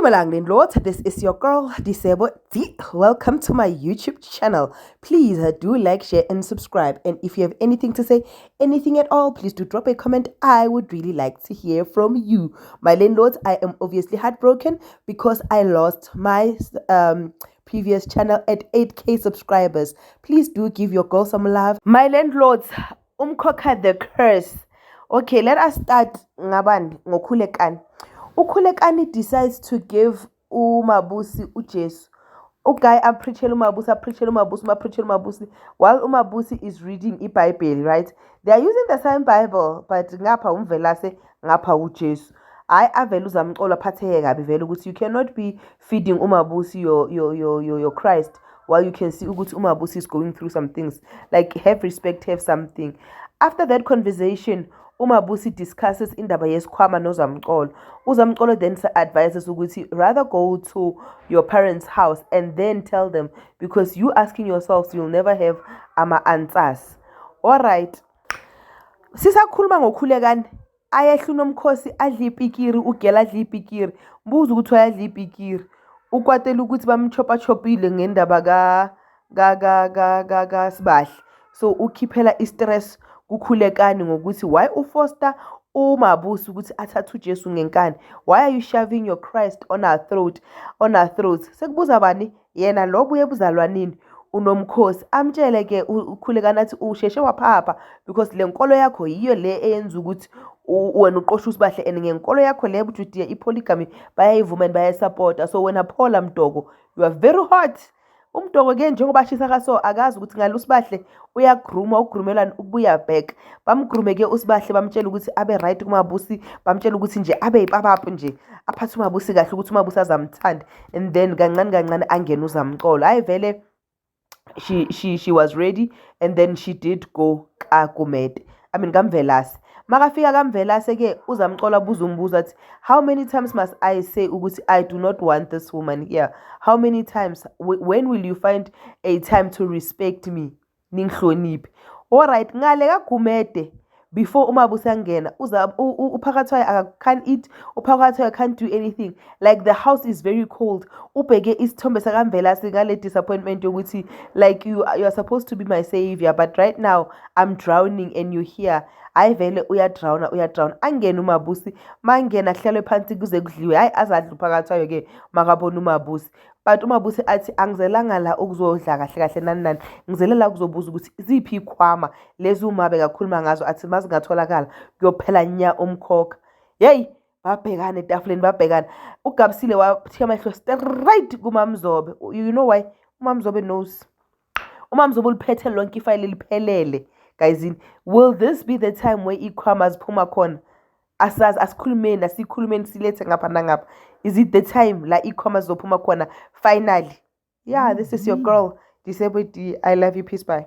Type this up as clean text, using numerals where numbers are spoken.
Dumelang landlords, this is your girl Disebo D. Welcome to my YouTube channel. Please do like, share and subscribe, and if you have anything to say, anything at all, please do drop a comment. I would really like to hear from you. My landlords, I am obviously heartbroken because I lost my previous channel at 8k subscribers. Please do give your girl some love. My landlords, Umkhokha The Curse. Okay, let us start ngabani ngokhulekani. Ukhulekani decides to give uMabusi uJesu. Guy appreciate uMabusi while uMabusi is reading iBhayibheli, right? They are using the same Bible, but ngapha umvelase ngapha uJesu. I avela uzamxola phatheke kabi vele ukuthi you cannot be feeding uMabusi your Christ while you can see ukuthi uMabusi is going through some things. Like, have respect, have something. After that conversation, uMabusi discusses indaba yesikhwama nozamxolo. Uzamxolo then advises ukuthi rather go to your parents' house and then tell them, because you asking yourselves you'll never have ama-answers. Alright. Sisakhuluma ngokhulekani, ayehla uNomkhosi adla ipikiri, ugela adla ipikiri. Mbuza ukuthi wayadla ipikiri. Ukwatela ukuthi bamchopachopile ngendaba ka Sibahle. So ukhiphela istress kukhulekani ngokuthi why ufoster uMabusi ukuthi athathe uJesu ngenkani. Why are you shoving your Christ on our throats? Sekubuza bani yena lo buye buzalwanini uNomkhosi. Amtshele ke ukhulekani athi usheshe waphapha because le nkolo yakho yiyo le eyenza ukuthi wena uqosha uSibahle, and ngenkolo yakho le bujudiya ipoligamy bayayivuma and bayayisupporta. So wena Paula Mdogo, you are very hot. Umdogo ke njengoba ashisa kaso akazi ukuthi ngalo uSibahle uyagruma ugrumelana ukubuya back. Bamgrume ke uSibahle bamtshela ukuthi abe right kuMabusi, bamtshela ukuthi nje abe ipapaphi nje aphathe uMabusi kahle ukuthi uMabusi azamthanda, and then kancane angena uzamxolo. Hayi vele she was ready, and then she did go kaGumede. I mean kaMvelase. Makafika kaMvelase ke uzamxola buza umbuzo athi, how many times must I say ukuthi I do not want this woman here? How many times? When will you find a time to respect me? Ningihloniphe. Alright, ngale kaGumede before uMabusi angena uPhakathwayo can't eat, uPhakathwayo can't do anything. Like, the house is very cold. Ubheke isithombe sakaMvelase ngale disappointment yokuthi like you are supposed to be my savior, but right now I'm drowning and you're here. Hayi vele uyadrowna. Angena uMabusi, mangena hlalwe phansi kuze kudliwe. Hayi azadla uPhakathwayo ke makabona uMabusi. But uMabusi athi angizelanga la ukuzodla kahle nani. Ngizelela ukuzobuza ukuthi iziphi ikhwama lezi umabe kakhuluma ngazo athi mazingatholakala kuyophela nya Umkhokha. Hey, babhekana etafuleni babhekana. uGabisile wathiya amehlo straight kuMaMzobe. You know why? uMaMzobe knows. uMaMzobe uliphethe lonke ifile liphelele. Guys, will this be the time where ikhwama ziphuma khona? Asikhulumeni silethe ngapha nangapha. Is it the time la ikhwama zizophuma khona finally? Yeah, this is your girl Disebo D. I love you. Peace. Bye.